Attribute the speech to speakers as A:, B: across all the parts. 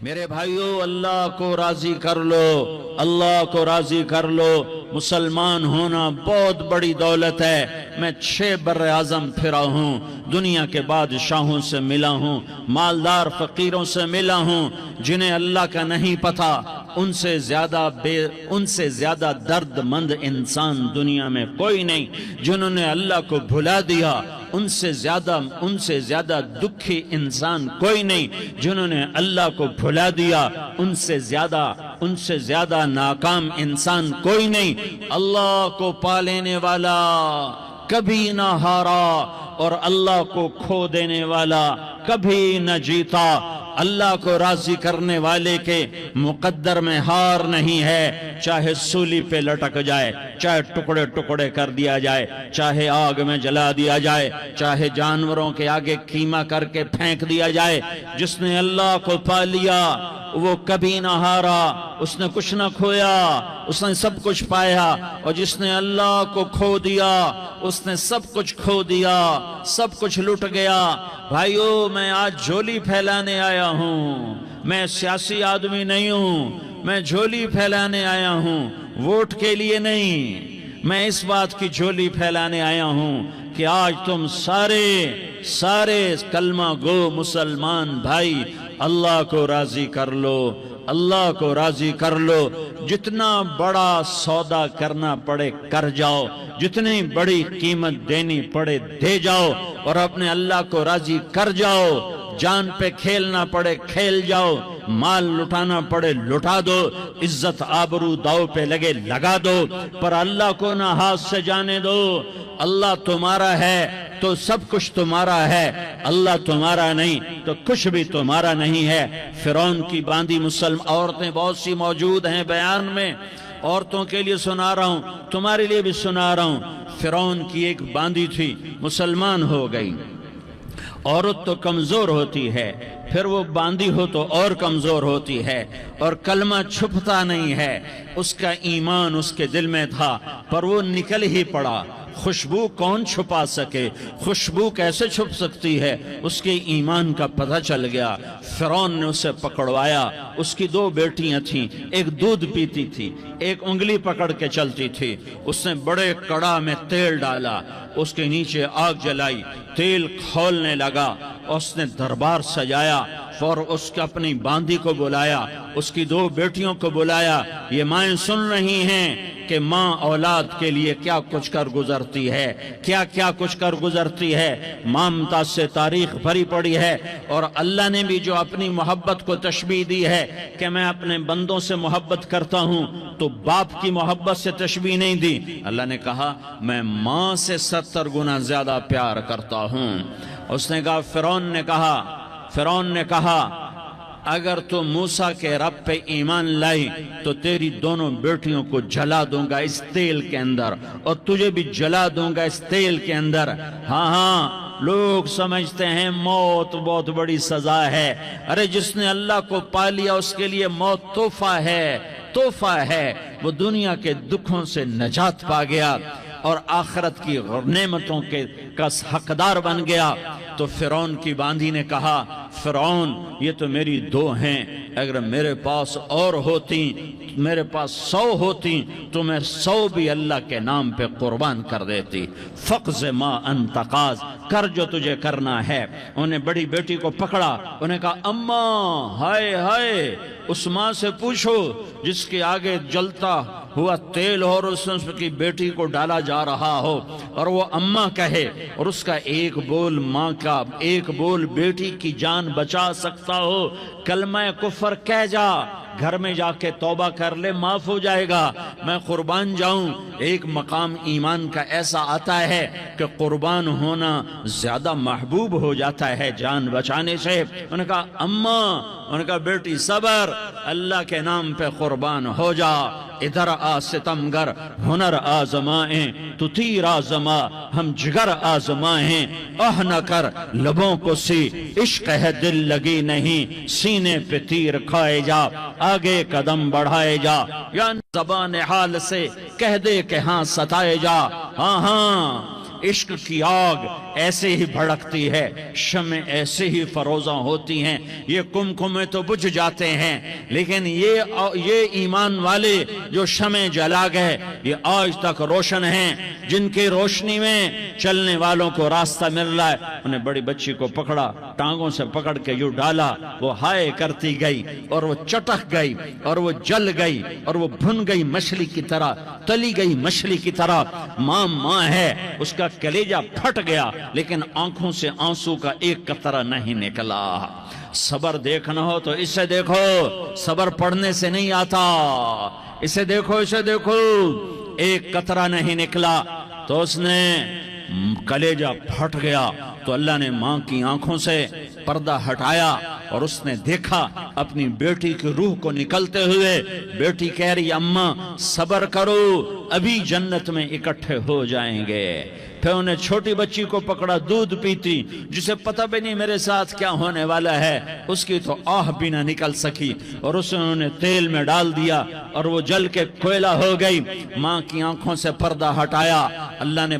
A: میرے بھائیو، اللہ کو راضی کر لو، اللہ کو راضی کر لو۔ مسلمان ہونا بہت بڑی دولت ہے۔ میں 6 بر اعظم پھرا ہوں، دنیا کے بادشاہوں سے ملا ہوں، مالدار فقیروں سے ملا ہوں، جنہیں اللہ کا نہیں پتہ ان سے زیادہ درد مند انسان دنیا میں کوئی نہیں۔ جنہوں نے اللہ کو بھلا دیا ان سے زیادہ دکھی انسان کوئی نہیں۔ جنہوں نے اللہ کو بھلا دیا ان سے زیادہ ناکام انسان کوئی نہیں۔ اللہ کو پا لینے والا کبھی نہ ہارا اور اللہ کو کھو دینے والا کبھی نہ جیتا۔ اللہ کو راضی کرنے والے کے مقدر میں ہار نہیں ہے، چاہے سولی پہ لٹک جائے، چاہے ٹکڑے ٹکڑے کر دیا جائے، چاہے آگ میں جلا دیا جائے، چاہے جانوروں کے آگے قیمہ کر کے پھینک دیا جائے۔ جس نے اللہ کو پا لیا وہ کبھی نہ ہارا، اس نے کچھ نہ کھویا، اس نے سب کچھ پایا۔ اور جس نے اللہ کو کھو دیا اس نے سب کچھ کھو دیا، سب کچھ لٹ گیا۔ بھائیو، میں آج جھولی پھیلانے آیا ہوں، میں سیاسی آدمی نہیں ہوں، میں جھولی پھیلانے آیا ہوں، ووٹ کے لیے نہیں۔ میں اس بات کی جھولی پھیلانے آیا ہوں کہ آج تم سارے کلمہ گو مسلمان بھائی اللہ کو راضی کر لو، اللہ کو راضی کر لو۔ جتنا بڑا سودا کرنا پڑے کر جاؤ، جتنی بڑی قیمت دینی پڑے دے جاؤ، اور اپنے اللہ کو راضی کر جاؤ۔ جان پہ کھیلنا پڑے کھیل جاؤ، مال لٹانا پڑے لٹا دو، عزت آبرو داؤ پہ لگے لگا دو، پر اللہ کو نہ ہاتھ سے جانے دو۔ اللہ تمہارا ہے تو سب کچھ تمہارا ہے، اللہ تمہارا نہیں تو کچھ بھی تمہارا نہیں ہے۔ فرعون کی باندھی مسلم عورتیں بہت سی موجود ہیں بیان میں، عورتوں کے لیے سنا رہا ہوں، تمہارے لیے بھی سنا رہا ہوں۔ فرعون کی ایک باندھی تھی، مسلمان ہو گئی۔ عورت تو کمزور ہوتی ہے، پھر وہ باندھی ہو تو اور کمزور ہوتی ہے، اور کلمہ چھپتا نہیں ہے۔ اس کا ایمان اس کے دل میں تھا پر وہ نکل ہی پڑا۔ خوشبو کون چھپا سکے، خوشبو کیسے چھپ سکتی ہے؟ اس کے ایمان کا پتہ چل گیا۔ فرعون نے اسے پکڑوایا۔ اس کی 2 بیٹیاں تھیں، ایک دودھ پیتی تھی، ایک انگلی پکڑ کے چلتی تھی۔ اس نے بڑے کڑا میں تیل ڈالا، اس کے نیچے آگ جلائی، تیل کھولنے لگا، اس نے دربار سجایا، اور اس کے اپنی باندھی کو بلایا، اس کی 2 بیٹیوں کو بلایا۔ یہ مائیں سن رہی ہیں کہ ماں اولاد کے لیے کیا کچھ کر گزرتی ہے، کیا کچھ کر گزرتی ہے۔ مامتا سے تاریخ بھری پڑی ہے، اور اللہ نے بھی جو اپنی محبت کو تشبیہ دی ہے کہ میں اپنے بندوں سے محبت کرتا ہوں، تو باپ کی محبت سے تشبیہ نہیں دی۔ اللہ نے کہا میں ماں سے 70 گنا زیادہ پیار کرتا ہوں۔ اس نے کہا فرعون نے کہا اگر تو موسیٰ کے رب پہ ایمان لائی تو تیری دونوں بیٹیوں کو جلا دوں گا اس تیل کے اندر، اور تجھے بھی جلا دوں گا اس تیل کے اندر۔ ہاں لوگ سمجھتے ہیں موت بہت بڑی سزا ہے۔ ارے جس نے اللہ کو پا لیا اس کے لیے موت تحفہ ہے۔ وہ دنیا کے دکھوں سے نجات پا گیا اور آخرت کی نعمتوں کا حقدار بن گیا۔ تو فرعون کی باندھی نے کہا فرعون یہ تو میری 2 ہیں، اگر میرے پاس اور ہوتی، میرے پاس 100 ہوتی تو میں 100 بھی اللہ کے نام پہ قربان کر دیتی۔ فقض ما انت قاض، کر جو تجھے کرنا ہے۔ انہیں بڑی بیٹی کو پکڑا، انہیں کہا اماں ہائے اس ماں سے پوچھو جس کے آگے جلتا ہوا تیل اور اس کی بیٹی کو ڈالا جا رہا ہو، اور وہ اماں کہے، اور اس کا ایک بول ماں کا، ایک بول بیٹی کی جان بچا سکتا ہو۔ کلمہ کفر کہہ جا، گھر میں جا کے توبہ کر لے، معاف ہو جائے گا۔ میں قربان جاؤں۔ ایک مقام ایمان کا ایسا آتا ہے کہ قربان ہونا زیادہ محبوب ہو جاتا ہے جان بچانے سے۔ انہوں نے کہا اماں، انہوں نے کہا بیٹی صبر، اللہ کے نام پہ قربان ہو جا۔ ادھر آ ستمگر ہنر آزمائیں، تو تیر آزما ہم جگر آزمائیں۔ نہ کر لبوں کو سی عشق ہے دل لگی نہیں، سینے پہ تیر کھائے جا، آگے قدم بڑھائے جا، یا زبان حال سے کہہ دے کہ ہاں ستائے جا۔ ہاں عشق کی آگ ایسے ہی بھڑکتی ہے، شمع ایسے ہی فروزاں ہوتی ہیں، یہ کمکمے تو بجھ جاتے ہیں، لیکن یہ ایمان والے جو شمع جلا گئے یہ آج تک روشن ہیں، جن کی روشنی میں چلنے والوں کو راستہ مل رہا ہے۔ انہیں بڑی بچی کو پکڑا، ٹانگوں سے پکڑ کے یوں ڈالا، وہ ہائے کرتی گئی اور وہ چٹک گئی اور وہ جل گئی اور وہ بھن گئی مچھلی کی طرح، تلی گئی مچھلی کی طرح۔ ماں ہے، اس کا کلیجہ پھٹ گیا، لیکن آنکھوں سے آنسو کا ایک قطرہ نہیں نکلا۔ صبر دیکھنا ہو تو اسے دیکھو، صبر پڑھنے سے نہیں آتا، اسے دیکھو، اسے دیکھو۔ ایک قطرہ نہیں نکلا تو اس نے کلیجہ پھٹ گیا، تو اللہ نے ماں کی آنکھوں سے پردہ ہٹایا اور اس نے دیکھا اپنی بیٹی کی روح کو نکلتے ہوئے۔ بیٹی کہہ رہی اماں صبر کرو، ابھی جنت میں اکٹھے ہو جائیں گے۔ پھر انہیں چھوٹی بچی کو پکڑا، دودھ پیتی، جسے پتہ بھی نہیں میرے ساتھ کیا ہونے والا ہے، اس کی تو آہ بھی نہ نکل سکی، اور اسے انہوں نے تیل میں ڈال دیا اور وہ جل کے کوئلہ ہو گئی۔ ماں کی آنکھوں سے پردہ ہٹایا، اللہ نے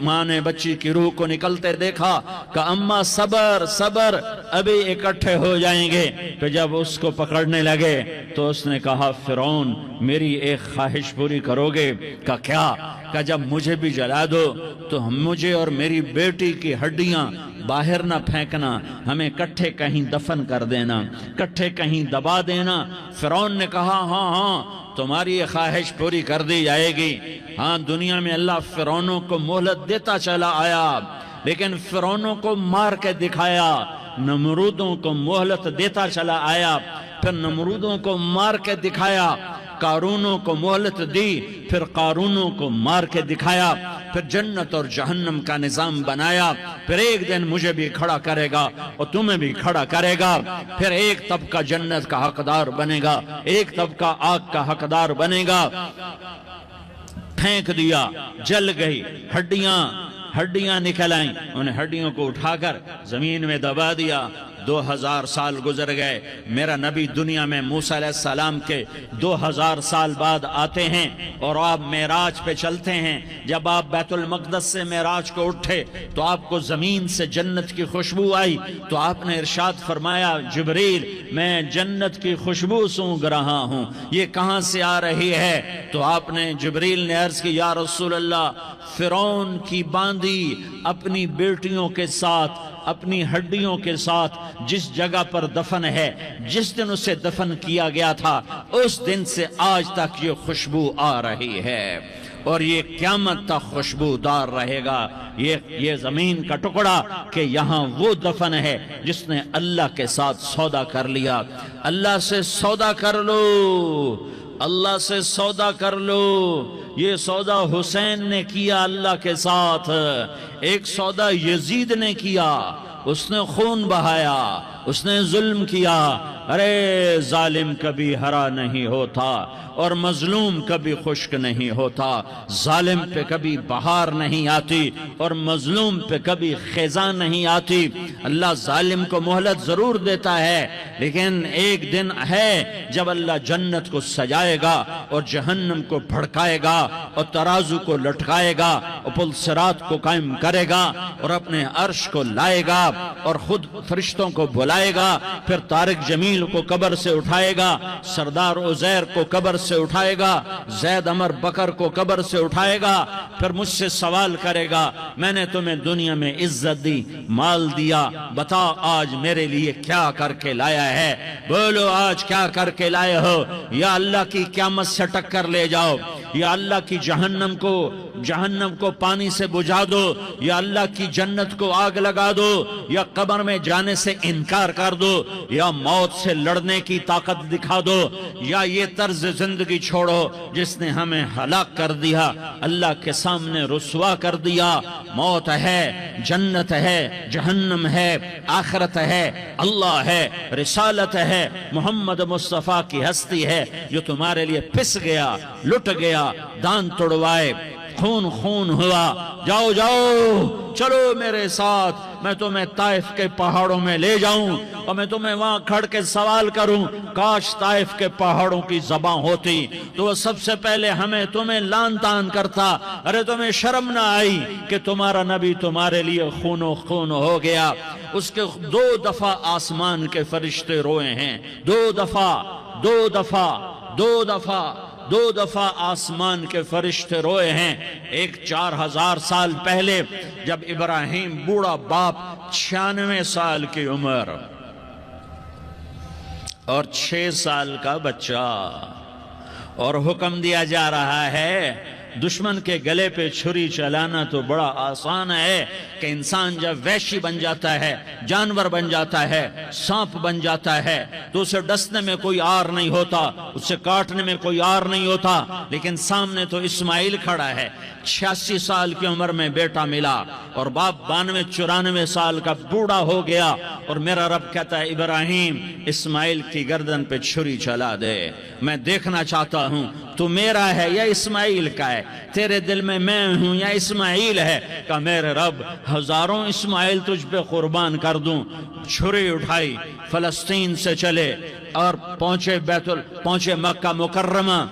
A: ماں نے بچی کی روح کو نکلتے دیکھا کہ اماں صبر صبر، ابھی اکٹھے ہو جائیں گے۔ پھر جب اس کو پکڑنے لگے تو اس نے کہا فرعون میری ایک خواہش پوری کرو گے؟ کہ کیا؟ کہ جب مجھے بھی جلا دو تو مجھے اور میری بیٹی کی ہڈیاں باہر نہ پھینکنا، ہمیں کٹھے کہیں دفن کر دینا، کٹھے کہیں دبا دینا۔ فرعون نے کہا ہاں تمہاری یہ خواہش پوری کر دی جائے گی۔ ہاں دنیا میں اللہ فرعونوں کو مہلت دیتا چلا آیا، لیکن فرعونوں کو مار کے دکھایا، نمرودوں کو مہلت دیتا چلا آیا، پھر نمرودوں کو مار کے دکھایا، قارونوں کو مہلت دی، پھر قارونوں کو مار کے دکھایا، پھر جنت اور جہنم کا نظام بنایا۔ پھر ایک دن مجھے بھی کھڑا کرے گا اور تمہیں بھی کھڑا کرے گا، پھر ایک طبقہ جنت کا حقدار بنے گا، ایک طبقہ آگ کا حقدار بنے گا۔ پھینک دیا، جل گئی، ہڈیاں نکل آئیں، انہیں ہڈیوں کو اٹھا کر زمین میں دبا دیا۔ 2000 سال گزر گئے، میرا نبی دنیا میں موسیٰ علیہ السلام کے 2000 سال بعد آتے ہیں اور آپ معراج پہ چلتے ہیں۔ جب آپ بیت المقدس سے معراج کو اٹھے تو آپ کو زمین سے جنت کی خوشبو آئی، تو آپ نے ارشاد فرمایا جبریل میں جنت کی خوشبو سونگھ رہا ہوں، یہ کہاں سے آ رہی ہے؟ تو آپ نے جبریل نے عرض کی یا رسول اللہ فرعون کی باندی اپنی بیٹیوں کے ساتھ، اپنی ہڈیوں کے ساتھ جس جگہ پر دفن ہے، جس دن اسے دفن کیا گیا تھا اس دن سے آج تک یہ خوشبو آ رہی ہے، اور یہ قیامت تک خوشبودار رہے گا۔ یہ زمین کا ٹکڑا کہ یہاں وہ دفن ہے جس نے اللہ کے ساتھ سودا کر لیا۔ اللہ سے سودا کر لو، اللہ سے سودا کر لو۔ یہ سودا حسین نے کیا اللہ کے ساتھ، ایک سودا یزید نے کیا، اس نے خون بہایا، اس نے ظلم کیا۔ ارے ظالم کبھی ہرا نہیں ہوتا اور مظلوم کبھی خشک نہیں ہوتا، ظالم پہ کبھی بہار نہیں آتی اور مظلوم پہ کبھی خزاں نہیں آتی۔ اللہ ظالم کو مہلت ضرور دیتا ہے، لیکن ایک دن ہے جب اللہ جنت کو سجائے گا اور جہنم کو بھڑکائے گا اور ترازو کو لٹکائے گا اور پل صراط کو قائم کرے گا اور اپنے عرش کو لائے گا اور خود فرشتوں کو بلائے گا، پھر طارق جمیل کو قبر سے اٹھائے گا، سردار عزیر کو قبر سے اٹھائے گا، زید عمر بکر کو قبر سے اٹھائے گا، پھر مجھ سے سوال کرے گا میں نے تمہیں دنیا میں عزت دی، مال دیا، بتا آج میرے لیے کیا کر کے لایا ہے؟ بولو آج کیا کر کے لائے ہو؟ یا اللہ کی قیامت سے ٹکر لے جاؤ، یا اللہ کی جہنم کو پانی سے بجھا دو، یا اللہ کی جنت کو آگ لگا دو، یا قبر میں جانے سے انکار کر دو، یا موت سے لڑنے کی طاقت دکھا دو، یا یہ طرز زندگی چھوڑو جس نے ہمیں ہلاک کر دیا، اللہ کے سامنے رسوا کر دیا۔ موت ہے، جنت ہے، جہنم ہے، آخرت ہے، اللہ ہے، رسالت ہے، محمد مصطفیٰ کی ہستی ہے جو تمہارے لیے پس گیا، لٹ گیا، دان توڑوائے، خون ہوا جاؤ جاؤ چلو میرے ساتھ، میں تمہیں طائف کے پہاڑوں میں لے جاؤں اور میں تمہیں وہاں کھڑ کے سوال کروں، کاش طائف کے پہاڑوں کی زبان ہوتی تو وہ سب سے پہلے ہمیں تمہیں لان تان کرتا، ارے تمہیں شرم نہ آئی کہ تمہارا نبی تمہارے لیے خون و خون ہو گیا۔ اس کے 2 دفعہ آسمان کے فرشتے روئے ہیں، 2 دفعہ آسمان کے فرشتے روئے ہیں۔ ایک 4000 سال پہلے جب ابراہیم بوڑھا باپ 96 سال کی عمر اور 6 سال کا بچہ، اور حکم دیا جا رہا ہے دشمن کے گلے پہ چھری چلانا تو بڑا آسان ہے کہ انسان جب وحشی بن جاتا ہے، جانور بن جاتا ہے، سانپ بن جاتا ہے تو اسے ڈسنے میں کوئی آر نہیں ہوتا، اسے کاٹنے میں کوئی آر نہیں ہوتا، لیکن سامنے تو اسماعیل کھڑا ہے، 86 سال کی عمر میں بیٹا ملا اور باپ 92-94 سال کا بوڑھا ہو گیا، اور میرا رب کہتا ہے ابراہیم اسماعیل کی گردن پہ چھری چلا دے، میں دیکھنا چاہتا ہوں تو میرا ہے یا اسماعیل کا ہے، تیرے دل میں ہوں یا اسماعیل ہے؟ کہ میرے رب ہزاروں اسماعیل تجھ پہ قربان کر دوں۔ چھری اٹھائی، فلسطین سے چلے اور پہنچے مکہ مکرمہ،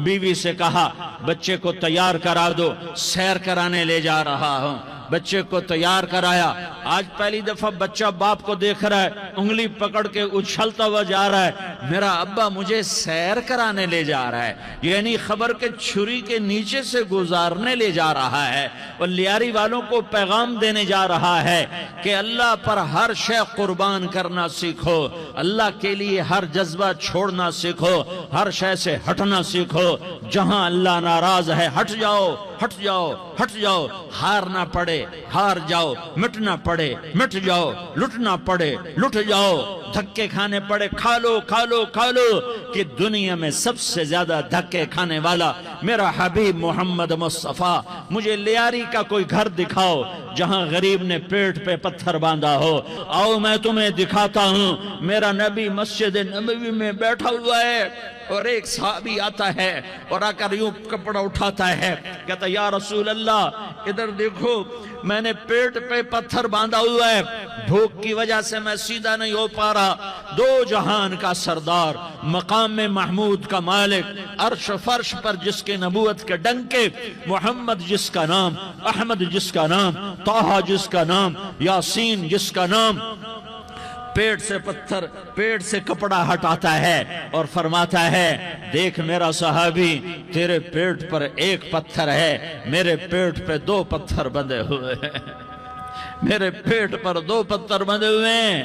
A: بیوی سے کہا بچے کو تیار کرا دو، سیر کرانے لے جا رہا ہوں۔ بچے کو تیار کرایا، آج پہلی دفعہ بچہ باپ کو دیکھ رہا ہے، انگلی پکڑ کے اچھلتا ہوا جا رہا ہے، میرا ابا مجھے سیر کرانے لے جا رہا ہے، یعنی خبر کے چھری کے نیچے سے گزارنے لے جا رہا ہے، اور لیاری والوں کو پیغام دینے جا رہا ہے کہ اللہ پر ہر شے قربان کرنا سیکھو، اللہ کے لیے ہر جذبہ چھوڑنا سیکھو، ہر شے سے ہٹنا سیکھو، جہاں اللہ ناراض ہے ہٹ جاؤ، ہٹ جاؤ، ہٹ جاؤ، ہارنا پڑے ہار جاؤ، مٹنا پڑے مٹ جاؤ، لٹنا پڑے لٹ جاؤ، دھکے کھانے پڑے کھا لو کھا لو کھا لو، کہ دنیا میں سب سے زیادہ دھکے کھانے والا میرا حبیب محمد مصطفیٰ۔ مجھے لیاری کا کوئی گھر دکھاؤ جہاں غریب نے پیٹ پہ پتھر باندھا ہو، آؤ میں تمہیں دکھاتا ہوں، میرا نبی مسجد نبوی میں بیٹھا ہوا ہے اور ایک صحابی آتا ہے اور آ کر یوں کپڑا اٹھاتا ہے، کہتا یا رسول اللہ ادھر دیکھو، میں نے پیٹ پہ پتھر باندھا ہوا ہے، بھوک کی وجہ سے میں سیدھا نہیں ہو پا رہا، 2 جہان کا سردار، مقام محمود کا مالک، عرش فرش پر جس کے نبوت کے ڈنکے، محمد جس کا نام، احمد جس کا نام، طٰہٰ جس کا نام، یاسین جس کا نام، پیٹ سے کپڑا ہٹاتا ہے اور فرماتا ہے دیکھ میرا صحابی، تیرے پیٹ پر 1 پتھر ہے، میرے پیٹ پہ 2 پتھر بندھے ہوئے ہیں، میرے پیٹ پر 2 پتھر بندھے ہوئے ہیں۔